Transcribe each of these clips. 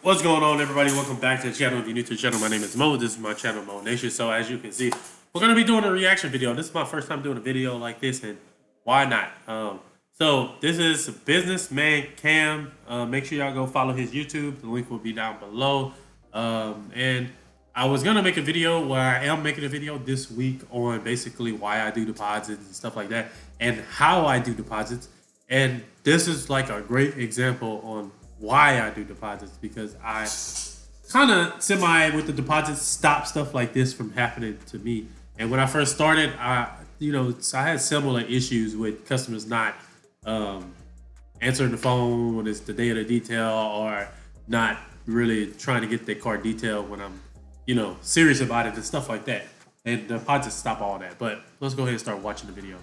What's going on, everybody? Welcome back to the channel. If you're new to the channel, my name is Mo. This is my channel, Mo Nation. So as you can see, we're going to be doing a reaction video. This is my first time doing a video like this, and why not? So this is Businessman Cam. Make sure y'all go follow his YouTube. The link will be down below. And I was going to make a video where I am making a video this week on basically why I do deposits and stuff like that, and how I do deposits. And this is like a great example on why I do deposits, because I kind of with the deposits stop stuff like this from happening to me. And when I first started, I had similar issues with customers not answering the phone when it's the day of the detail, or not really trying to get their car detailed when I'm serious about it and stuff like that. And the deposits stop all that. But let's go ahead and start watching the video.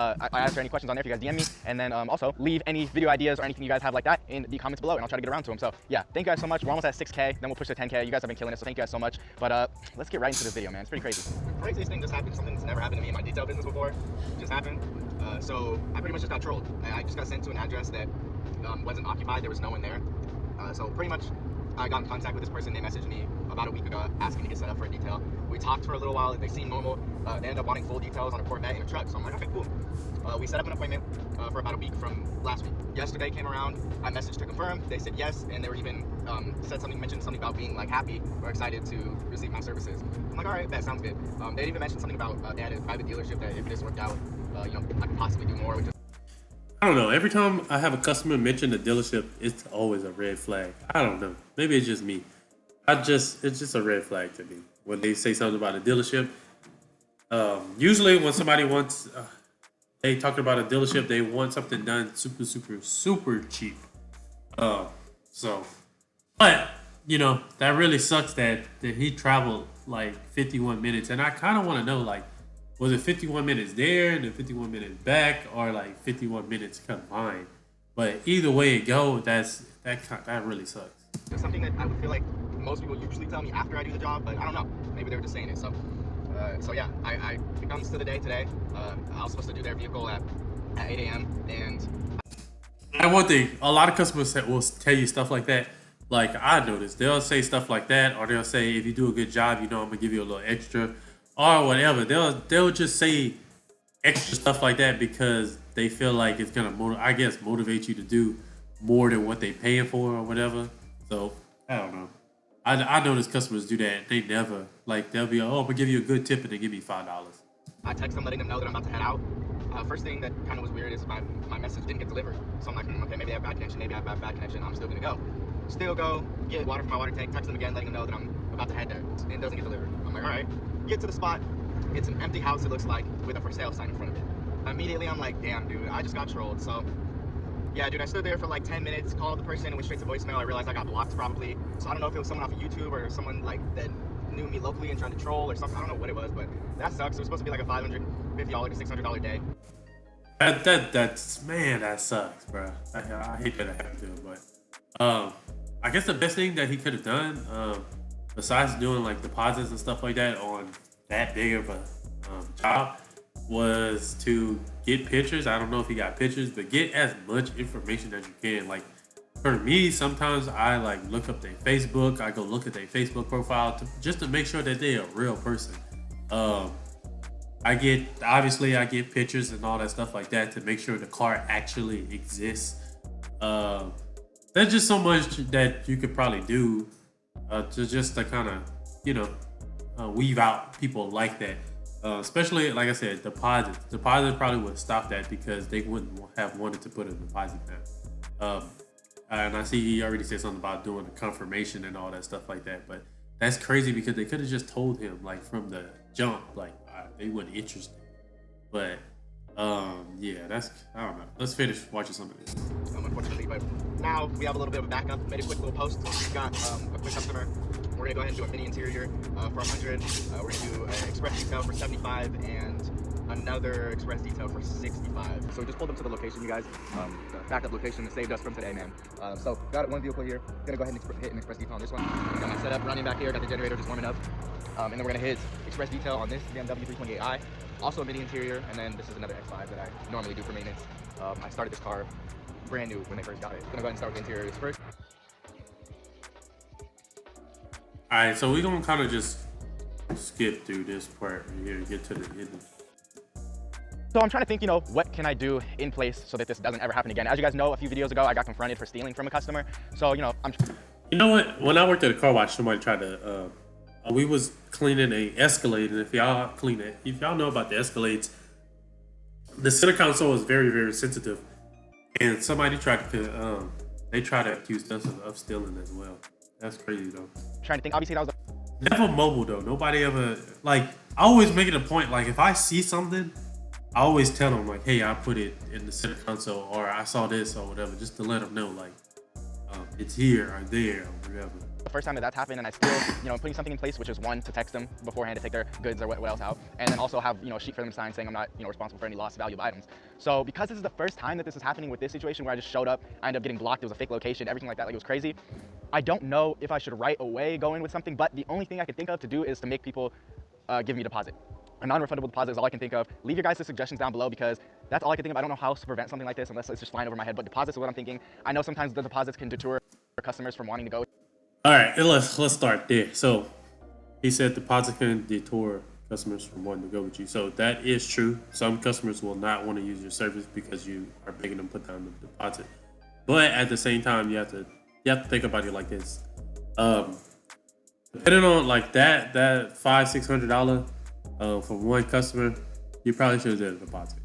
I answer any questions on there if you guys DM me, and then also leave any video ideas or anything you guys have like that in the comments below, and I'll try to get around to them. So yeah, thank you guys so much. We're almost at 6K, then we'll push to 10K. You guys have been killing it, so thank you guys so much. But let's get right into the video, man. It's pretty crazy. The craziest thing just happened, something that's never happened to me in my detail business before. It just happened. So I pretty much just got trolled. I just got sent to an address that wasn't occupied. There was no one there. So pretty much I got in contact with this person. They messaged me about a week ago asking to get set up for a detail. We talked for a little while. They seemed normal. They ended up wanting full details on a Corvette in a truck. So I'm like, okay, cool. We set up an appointment for about a week from last week. Yesterday came around. I messaged to confirm. They said yes, and they were even mentioned something about being like happy or excited to receive my services. I'm like, all right, that sounds good. They even mentioned something about they had a private dealership that if this worked out, I could possibly do more. I don't know. Every time I have a customer mention the dealership, it's always a red flag. I don't know. Maybe it's just me. It's just a red flag to me when they say something about a dealership. Usually when somebody wants, they talking about a dealership, they want something done super cheap. But that really sucks that he traveled like 51 minutes, and I kind of want to know, like, was it 51 minutes there and then 51 minutes back, or like 51 minutes combined? But either way it goes, that really sucks. It's something that I would feel like most people usually tell me after I do the job, but I don't know. Maybe they were just saying it. So yeah, it comes to the day today. I was supposed to do their vehicle at 8 a.m. and one thing, a lot of customers will tell you stuff like that. Like, I noticed they'll say stuff like that, or they'll say, if you do a good job, I'm gonna give you a little extra, or whatever. They'll just say extra stuff like that because they feel like it's gonna motivate you to do more than what they paying for or whatever. So I don't know. I notice customers do that. They never, like, they'll be, oh, I'm gonna give you a good tip and they give me $5. I text them letting them know that I'm about to head out. First thing that kind of was weird is my message didn't get delivered. So I'm like, okay, maybe I have bad connection, maybe I have bad connection. I'm still gonna go. Still go, get water from my water tank, text them again, letting them know that I'm about to head there. It doesn't get delivered. I'm like, all right. Get to the spot. It's an empty house, it looks like, with a for sale sign in front of it. Immediately, I'm like, damn, dude, I just got trolled. So yeah, dude, I stood there for like 10 minutes, called the person, and went straight to voicemail. I realized I got blocked probably. So I don't know if it was someone off of YouTube or someone like that knew me locally and trying to troll or something. I don't know what it was, but that sucks. It was supposed to be like a $550 to $600 day. That sucks, bro. I hate that it happened to him, but I guess the best thing that he could have done, besides doing like deposits and stuff like that on that big of a job, was to get pictures. I don't know if he got pictures, but get as much information as you can. Like, for me, sometimes I like look up their Facebook. I go look at their Facebook profile just to make sure that they're a real person. I get pictures and all that stuff like that to make sure the car actually exists. There's just so much that you could probably do to kind of weave out people like that. Especially, like I said, deposits. Deposit probably would stop that because they wouldn't have wanted to put a deposit down. And I see he already said something about doing a confirmation and all that stuff like that. But that's crazy because they could have just told him, like, from the jump, like, they weren't interested. But yeah, I don't know. Let's finish watching some of this. Unfortunately, but now we have a little bit of a backup. Made a quick little post. We've got a quick customer. We're gonna go ahead and do a mini interior for 100. We're gonna do an express detail for 75 and another express detail for 65. So we just pulled up to the location, you guys. The backup location that saved us from today, man. So got one vehicle here. Gonna go ahead and hit an express detail on this one. Got my setup running back here. Got the generator just warming up. And then we're gonna hit express detail on this BMW 328i. Also a mini interior, and then this is another X5 that I normally do for maintenance. I started this car brand new when they first got it. Gonna go ahead and start with the interiors first. All right, so we're gonna kind of just skip through this part right here and get to the end. So I'm trying to think, you know, what can I do in place so that this doesn't ever happen again? As you guys know, a few videos ago, I got confronted for stealing from a customer. So, you know, You know what? When I worked at a car wash, somebody tried to, we was cleaning a Escalade, and if y'all know about the Escalades, the center console is very, very sensitive, and somebody tried to, they tried to accuse us of stealing as well. That's crazy though. trying to think, obviously that was Never mobile though. Nobody ever, like, I always make it a point, like if I see something, I always tell them like, hey, I put it in the center console, or I saw this or whatever, just to let them know like, it's here or there or whatever. the first time that that's happened, and I still, you know, putting something in place, which is one, to text them beforehand to take their goods or what else out, and then also have, you know, a sheet for them to sign saying I'm not, you know, responsible for any lost valuable items. So because this is the first time that this is happening with this situation where I just showed up, I ended up getting blocked, it was a fake location, everything like that, like it was crazy. I don't know if I should right away go in with something, but the only thing I can think of to do is to make people give me a deposit. A non-refundable deposit is all I can think of. Leave your guys' suggestions down below because that's all I can think of. I don't know how else to prevent something like this unless it's just flying over my head, but deposits is what I'm thinking. I know sometimes the deposits can deter customers from wanting to go. All right, let's start there. So he said deposit can detour customers from wanting to go with you. So that is true. Some customers will not want to use your service because you are begging them to put down the deposit. But at the same time, you have to think about it like this. Depending on like that $500-600 for one customer, you probably should have done a deposit.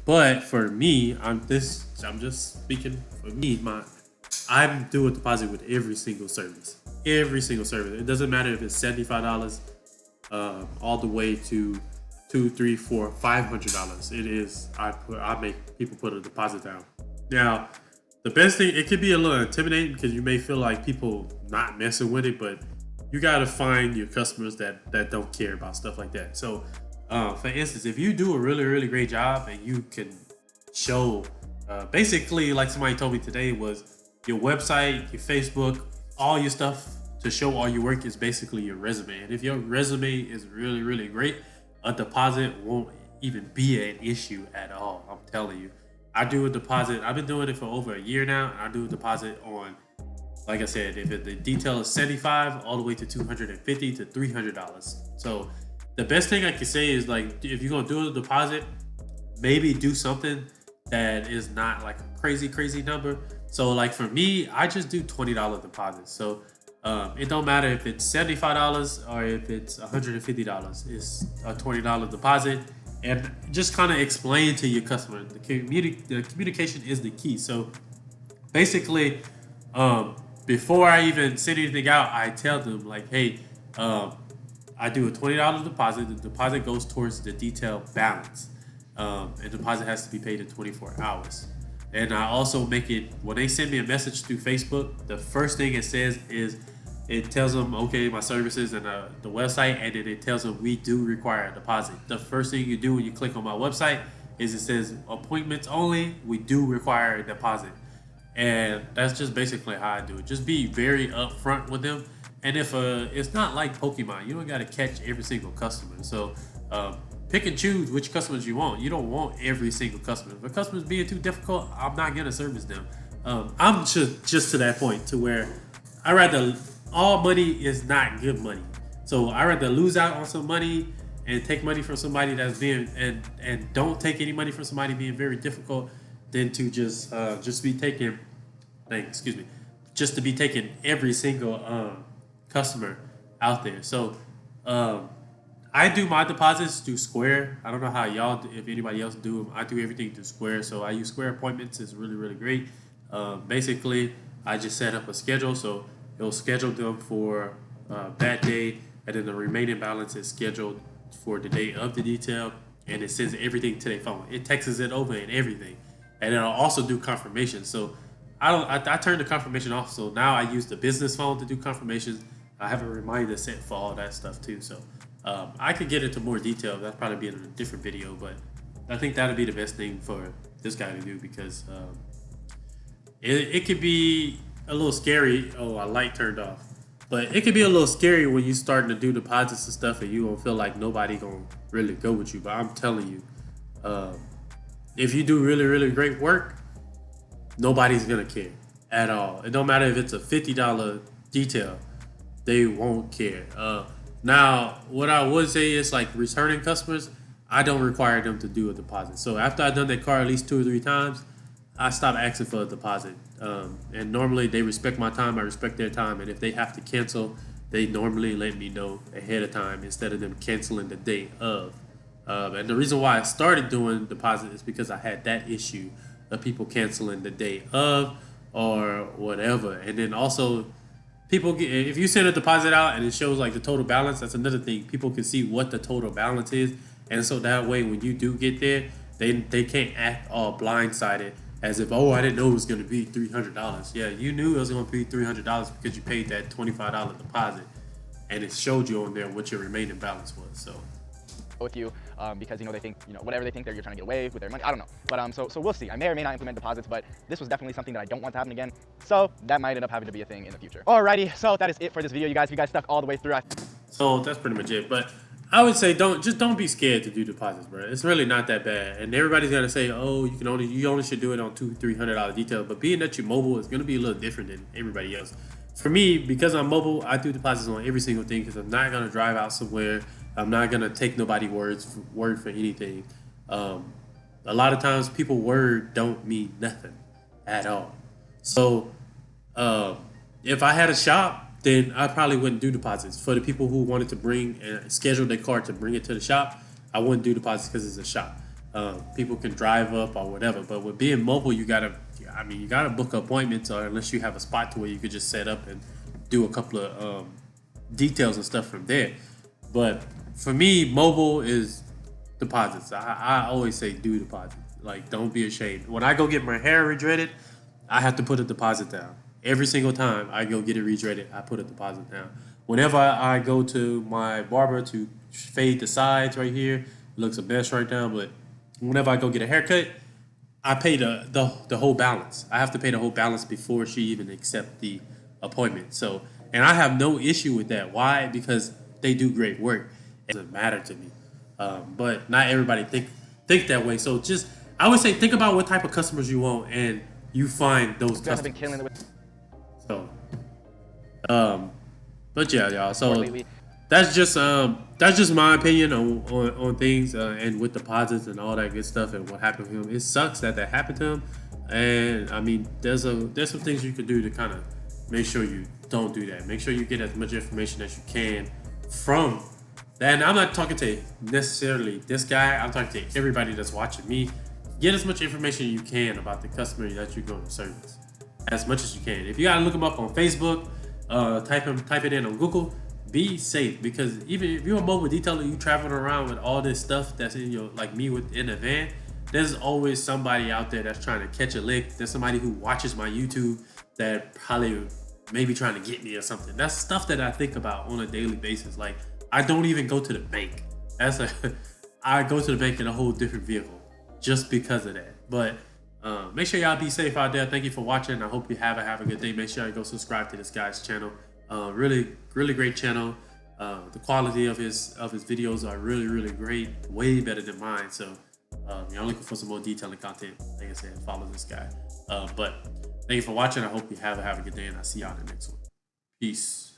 But for me, I'm just speaking for me. I'm doing a deposit with every single service. Every single service. It doesn't matter if it's $75 all the way to $200, $300, $400, $500. It is. I make people put a deposit down. Now, the best thing, it could be a little intimidating because you may feel like people not messing with it, but you gotta find your customers that don't care about stuff like that. So, for instance, if you do a really, really great job and you can show, basically, like somebody told me today, was your website, your Facebook, all your stuff to show all your work is basically your resume. And if your resume is really, really great, a deposit won't even be an issue at all. I'm telling you. I do a deposit. I've been doing it for over a year now, and I do a deposit on, like I said, if the detail is $75 all the way to $250 to $300. So the best thing I can say is, like, if you're gonna do a deposit, maybe do something that is not like a crazy number. So like for me, I just do $20 deposits. So it don't matter if it's $75 or if it's $150. It's a $20 deposit. And just kind of explain to your customer, the communication is the key. So basically, before I even send anything out, I tell them like, hey, I do a $20 deposit. The deposit goes towards the detail balance. And deposit has to be paid in 24 hours. And I also make it, when they send me a message through Facebook, the first thing it says is, it tells them, okay, my services and the website, and then it tells them we do require a deposit. The first thing you do when you click on my website is it says appointments only, we do require a deposit. And that's just basically how I do it. Just be very upfront with them. And if it's not like Pokemon, you don't got to catch every single customer. So pick and choose which customers you want. You don't want every single customer. If a customer's being too difficult, I'm not going to service them. I'm just to that point to where I rather, all money is not good money. So I rather lose out on some money and take money from somebody that's being, and don't take any money from somebody being very difficult than to just be taking, just to be taking every single customer out there. So I do my deposits through Square. I don't know how y'all, if anybody else do them. I do everything through Square. So I use Square Appointments. It's really, really great. Basically, I just set up a schedule. So it'll schedule them for that day, and then the remaining balance is scheduled for the day of the detail, and it sends everything to their phone. It texts it over and everything, and it'll also do confirmation. So I turned the confirmation off. So now I use the business phone to do confirmations. I have a reminder set for all that stuff too. So I could get into more detail. That'll probably be in a different video, but I think that'll be the best thing for this guy to do because it could be a little scary. Oh, our light turned off. But it could be a little scary when you starting to do deposits and stuff and you don't feel like nobody gonna really go with you. But I'm telling you, if you do really, really great work, nobody's gonna care at all. It don't matter if it's a $50 detail, they won't care. Now, what I would say is like returning customers, I don't require them to do a deposit. So after I've done that car at least 2 or 3 times, I stop asking for a deposit. And normally they respect my time, I respect their time, and if they have to cancel, they normally let me know ahead of time instead of them canceling the day of. And the reason why I started doing deposit is because I had that issue of people canceling the day of or whatever. And then also, people get, if you send a deposit out and it shows like the total balance, that's another thing. People can see what the total balance is, and so that way when you do get there, they can't act all blindsided as if, oh, I didn't know it was going to be $300. Yeah, you knew it was going to be $300 because you paid that $25 deposit, and it showed you on there what your remaining balance was. So with you because they think whatever they think you're trying to get away with their money. I don't know, but so we'll see. I may or may not implement deposits, but this was definitely something that I don't want to happen again. So that might end up having to be a thing in the future. Alrighty, so that is it for this video, you guys. If you guys stuck all the way through, so that's pretty much it. But I would say don't be scared to do deposits, bro. It's really not that bad. And everybody's gonna say, oh, you only should do it on $200-$300 detail. But being that you're mobile, it's gonna be a little different than everybody else. For me, because I'm mobile, I do deposits on every single thing because I'm not gonna drive out somewhere. I'm not gonna take nobody's word for anything. A lot of times, people word don't mean nothing at all. So if I had a shop, then I probably wouldn't do deposits. For the people who wanted to bring and schedule their car to bring it to the shop, I wouldn't do deposits because it's a shop. People can drive up or whatever. But with being mobile, you gotta book appointments, or unless you have a spot to where you could just set up and do a couple of details and stuff from there. But for me, mobile is deposits. I always say do deposits. Like, don't be ashamed. When I go get my hair redreaded, I have to put a deposit down. Every single time I go get it redreaded, I put a deposit down. Whenever I go to my barber to fade the sides right here, it looks a mess right now, but whenever I go get a haircut, I pay the whole balance. I have to pay the whole balance before she even accept the appointment. So, and I have no issue with that. Why? Because they do great work. It doesn't matter to me. But not everybody think that way. So just, I would say, think about what type of customers you want, and you find those customers. I've been killing it with. So, but yeah, y'all. So that's just my opinion on things and with deposits and all that good stuff and what happened to him. It sucks that happened to him, and I mean, there's some things you could do to kind of make sure you don't do that. Make sure you get as much information as you can from that. And I'm not talking to necessarily this guy. I'm talking to everybody that's watching me. Get as much information you can about the customer that you're going to service, as much as you can. If you gotta look them up on Facebook, type it in on Google. Be safe, because even if you're a mobile detailer, you traveling around with all this stuff that's in your, like me, in a van. There's always somebody out there that's trying to catch a lick. There's somebody who watches my YouTube that probably maybe trying to get me or something. That's stuff that I think about on a daily basis. Like, I don't even go to the bank. I go to the bank in a whole different vehicle just because of that. But make sure y'all be safe out there. Thank you for watching. I hope you have a good day. Make sure you go subscribe to this guy's channel. Really great channel. The quality of his videos are really great. Way better than mine. So y'all looking for some more detailing content, like I said, follow this guy. But thank you for watching. I hope you have a good day, and I'll see y'all in the next one. Peace.